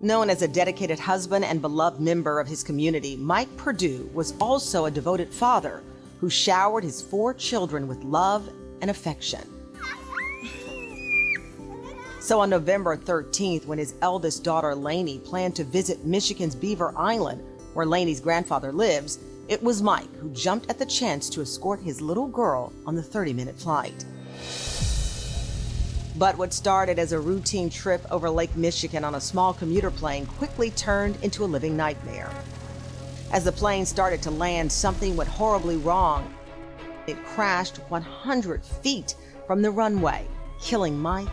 Known as a dedicated husband and beloved member of his community, Mike Perdue was also a devoted father who showered his 4 children with love and affection. So on November 13th, when his eldest daughter Laney planned to visit Michigan's Beaver Island, where Laney's grandfather lives, it was Mike who jumped at the chance to escort his little girl on the 30-minute flight. But what started as a routine trip over Lake Michigan on a small commuter plane quickly turned into a living nightmare. As the plane started to land, something went horribly wrong. It crashed 100 feet from the runway, killing Mike,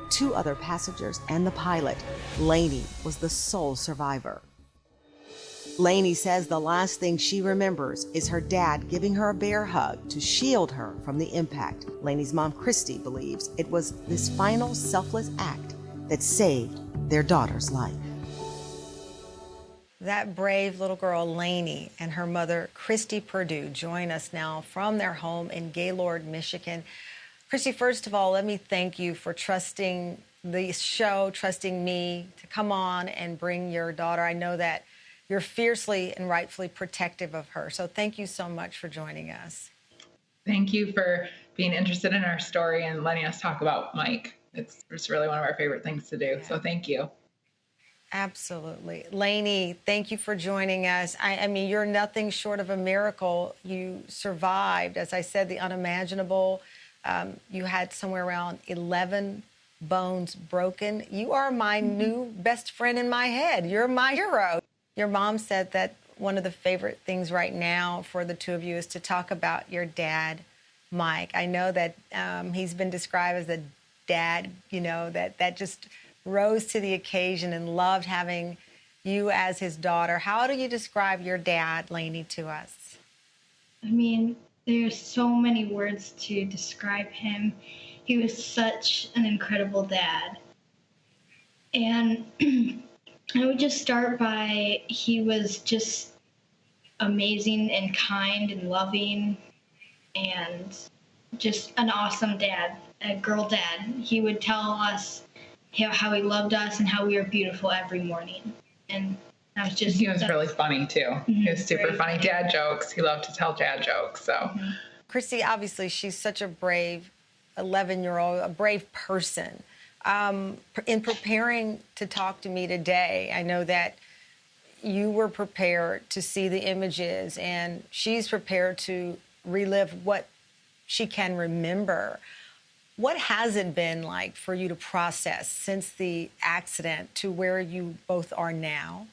2 other passengers, and the pilot. Laney was the sole survivor. Laney says the last thing she remembers is her dad giving her a bear hug to shield her from the impact. Laney's mom, Christie, believes it was this final selfless act that saved their daughter's life. That brave little girl, Laney, and her mother, Christie Perdue, join us now from their home in Gaylord, Michigan. Christie, first of all, let me thank you for trusting the show, trusting me to come on and bring your daughter. I know that you're fiercely and rightfully protective of her. So thank you so much for joining us. Thank you for being interested in our story and letting us talk about Mike. It's really one of our favorite things to do. Yeah. So thank you. Absolutely. Laney, thank you for joining us. I mean, you're nothing short of a miracle. You survived, as I said, the unimaginable. You had somewhere around 11 bones broken. You are my new best friend in my head. You're my hero. Your mom said that one of the favorite things right now for the two of you is to talk about your dad, Mike. I know that he's been described as a dad, you know, that just rose to the occasion and loved having you as his daughter. How do you describe your dad, Laney, to us? I mean, there's so many words to describe him. He was such an incredible dad. And I would just start by, he was just amazing and kind and loving and just an awesome dad, a girl dad. He would tell us how he loved us and how we were beautiful every morning. And that was just... He was really funny, too. Mm-hmm. He was super funny. Dad jokes. He loved to tell dad jokes, so... Mm-hmm. Christie, obviously, she's such a brave 11-year-old, a brave person. In preparing to talk to me today, I know that you were prepared to see the images, and she's prepared to relive what she can remember. What has it been like for you to process since the accident to where you both are now?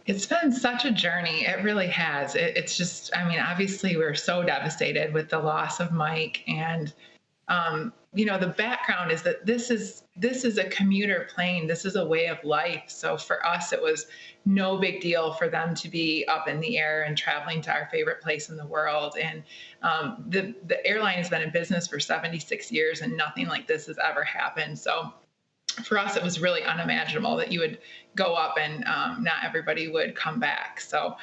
It's been such a journey. It really has. It's just, I mean, obviously we're so devastated with the loss of Mike, and you know, the background is that this is a commuter plane. This is a way of life. So for us, it was no big deal for them to be up in the air and traveling to our favorite place in the world. And the airline has been in business for 76 years, and nothing like this has ever happened. So for us, it was really unimaginable that you would go up and not everybody would come back. So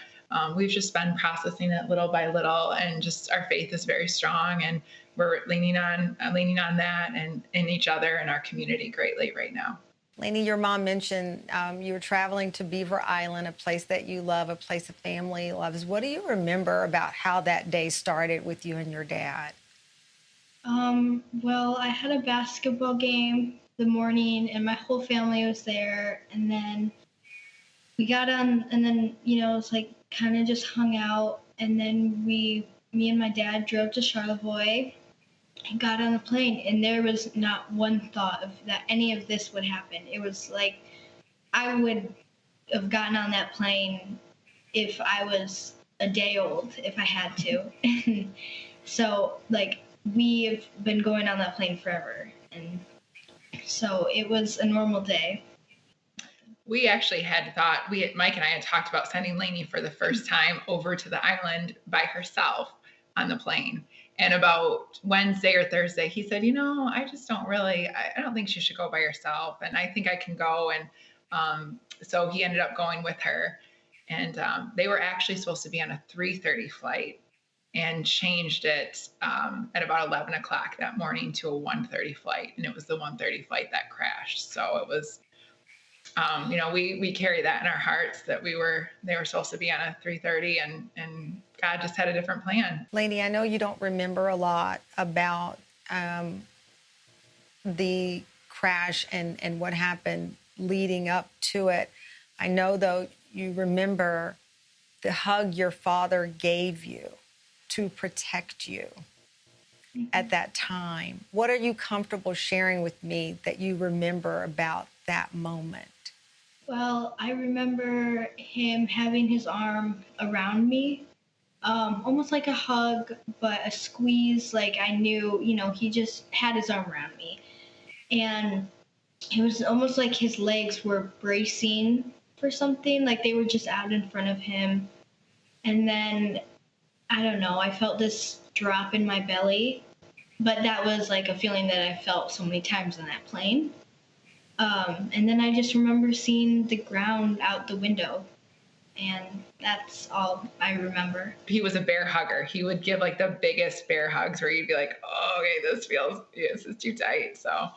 we've just been processing it little by little, and just our faith is very strong, and we're leaning on that and in each other and our community greatly right now. Laney, your mom mentioned you were traveling to Beaver Island, a place that you love, a place a family loves. What do you remember about how that day started with you and your dad? Well, I had a basketball game the morning, and my whole family was there. And then we got on, and then, you know, it was like kind of just hung out. And then me and my dad drove to Charlevoix and got on the plane. And there was not one thought of that any of this would happen. It was like I would have gotten on that plane if I was a day old, if I had to. So, like, we have been going on that plane forever. And so it was a normal day. We actually had thought, Mike and I had talked about sending Laney for the first time over to the island by herself on the plane. And about Wednesday or Thursday, he said, you know, I just don't really, I don't think she should go by herself. And I think I can go. And so he ended up going with her. And they were actually supposed to be on a 3:30 flight, and changed it at about 11 o'clock that morning to a 1:30 flight. And it was the 1:30 flight that crashed. So it was we carry that in our hearts that they were supposed to be on a 3:30 and God just had a different plan. Laney, I know you don't remember a lot about the crash and what happened leading up to it. I know, though, you remember the hug your father gave you to protect you at that time. What are you comfortable sharing with me that you remember about that moment? Well, I remember him having his arm around me, almost like a hug, but a squeeze. Like I knew, he just had his arm around me. And it was almost like his legs were bracing for something, like they were just out in front of him. And then, I don't know, I felt this drop in my belly, but that was like a feeling that I felt so many times on that plane. And then I just remember seeing the ground out the window, and that's all I remember. He was a bear hugger. He would give like the biggest bear hugs where you'd be like, oh, okay, this is too tight. So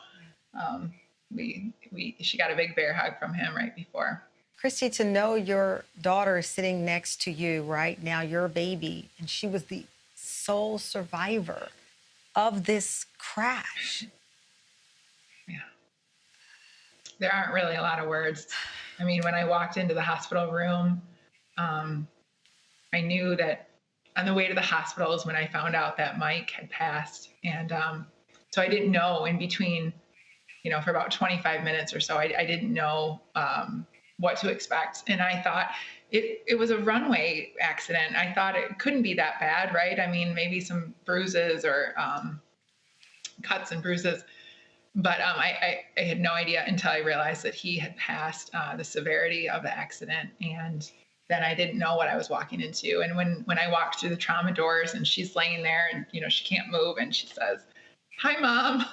she got a big bear hug from him right before. Christie, to know your daughter is sitting next to you right now, your baby, and she was the sole survivor of this crash. Yeah. There aren't really a lot of words. I mean, when I walked into the hospital room, I knew that on the way to the hospital is when I found out that Mike had passed. And so I didn't know in between, for about 25 minutes or so, I didn't know what to expect. And I thought it was a runway accident. I thought it couldn't be that bad, right? I mean, maybe some bruises or cuts and bruises. But I had no idea until I realized that he had passed, the severity of the accident. And then I didn't know what I was walking into. And when I walked through the trauma doors and she's laying there and, she can't move and she says, "Hi, Mom."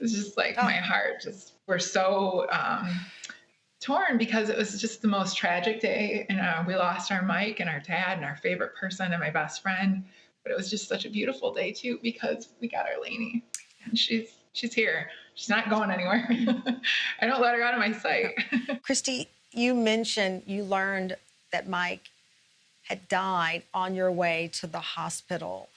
It's just like my heart we're so torn because it was just the most tragic day. And we lost our Mike and our dad and our favorite person and my best friend. But it was just such a beautiful day, too, because we got our Laney. And she's here. She's not going anywhere. I don't let her out of my sight. Christie, you mentioned you learned that Mike had died on your way to the hospital.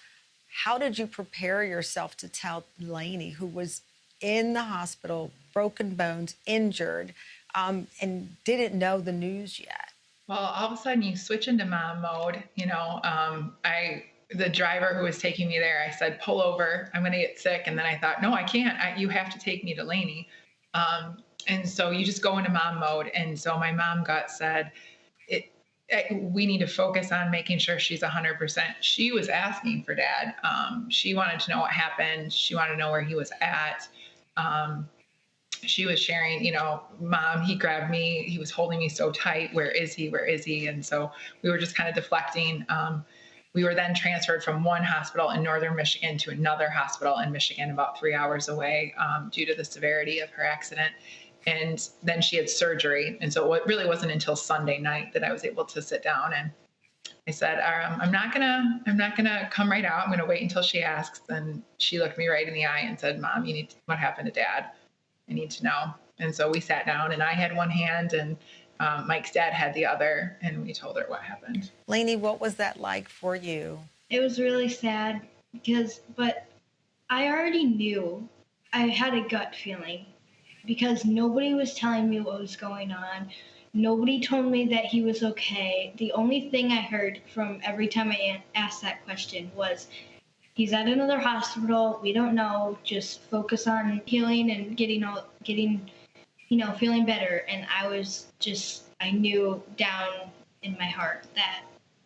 How did you prepare yourself to tell Laney, who was in the hospital, broken bones, injured, and didn't know the news yet? Well, all of a sudden you switch into mom mode. The driver who was taking me there, I said, "Pull over, I'm going to get sick." And then I thought, no, I can't. You have to take me to Laney. And so you just go into mom mode. And so my mom gut said, we need to focus on making sure she's 100%. She was asking for Dad. She wanted to know what happened. She wanted to know where he was at. She was sharing, Mom, he grabbed me. He was holding me so tight. Where is he? Where is he? And so we were just kind of deflecting. We were then transferred from one hospital in northern Michigan to another hospital in Michigan, about 3 hours away, due to the severity of her accident. And then she had surgery. And so it really wasn't until Sunday night that I was able to sit down. And I said, I'm not gonna come right out. I'm gonna wait until she asks. And she looked me right in the eye and said, "Mom, what happened to Dad? I need to know." And so we sat down, and I had one hand, and Mike's dad had the other, and we told her what happened. Laney, what was that like for you? It was really sad but I already knew. I had a gut feeling because nobody was telling me what was going on. Nobody told me that he was okay. The only thing I heard from every time I asked that question was, "He's at another hospital. We don't know. Just focus on healing and getting feeling better." And I knew down in my heart that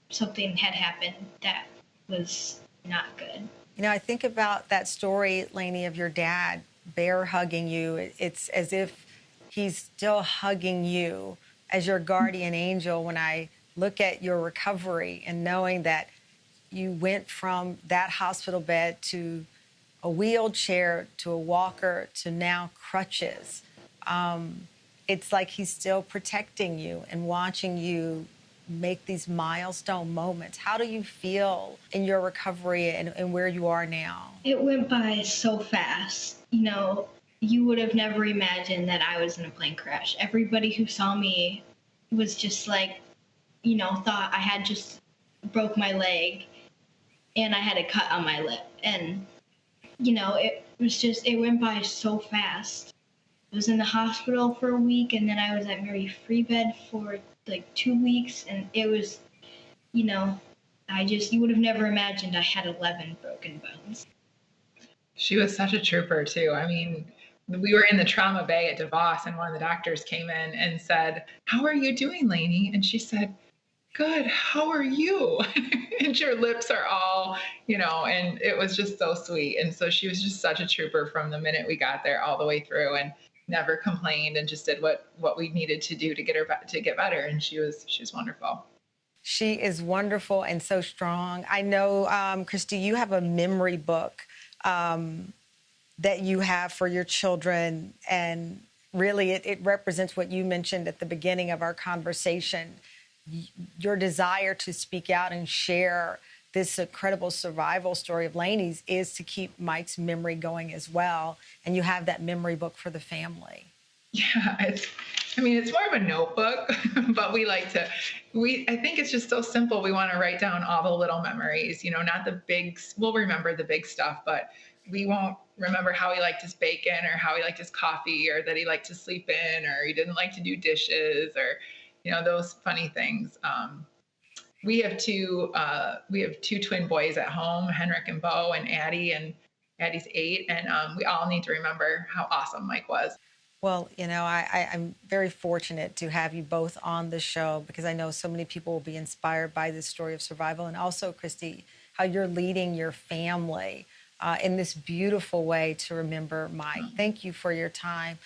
something had happened that was not good. I think about that story, Laney, of your dad bear hugging you. It's as if he's still hugging you as your guardian angel. When I look at your recovery and knowing that you went from that hospital bed to a wheelchair to a walker to now crutches, it's like he's still protecting you and watching you make these milestone moments. How do you feel in your recovery and where you are now? It went by so fast. You you would have never imagined that I was in a plane crash. Everybody who saw me was just like, thought I had just broke my leg and I had a cut on my lip. And, it went by so fast. I was in the hospital for a week, and then I was at Mary Free Bed for like 2 weeks. And it was, you would have never imagined I had 11 broken bones. She was such a trooper too. I mean, we were in the trauma bay at DeVos, and one of the doctors came in and said, "How are you doing, Laney?" And she said, "Good. How are you?" And your lips are all, and it was just so sweet. And so she was just such a trooper from the minute we got there all the way through, and never complained, and just did what we needed to do to get her to get better. And she was wonderful. She is wonderful and so strong. I know, Christie, you have a memory book that you have for your children, and really it represents what you mentioned at the beginning of our conversation, your desire to speak out and share this incredible survival story of Laney's is to keep Mike's memory going as well. And you have that memory book for the family. Yeah, it's more of a notebook, but I think it's just so simple. We want to write down all the little memories, not the big, we'll remember the big stuff, but we won't remember how he liked his bacon or how he liked his coffee or that he liked to sleep in or he didn't like to do dishes or, those funny things. We have two twin boys at home, Henrik and Bo, and Addie, and Addie's 8. And we all need to remember how awesome Mike was. Well, I'm very fortunate to have you both on the show because I know so many people will be inspired by this story of survival. And also, Christie, how you're leading your family in this beautiful way to remember Mike. Thank you for your time.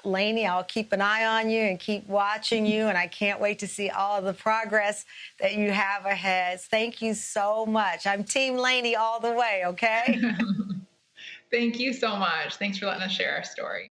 Laney, I'll keep an eye on you and keep watching you, and I can't wait to see all of the progress that you have ahead. Thank you so much. I'm Team Laney all the way, okay? Thank you so much. Thanks for letting us share our story.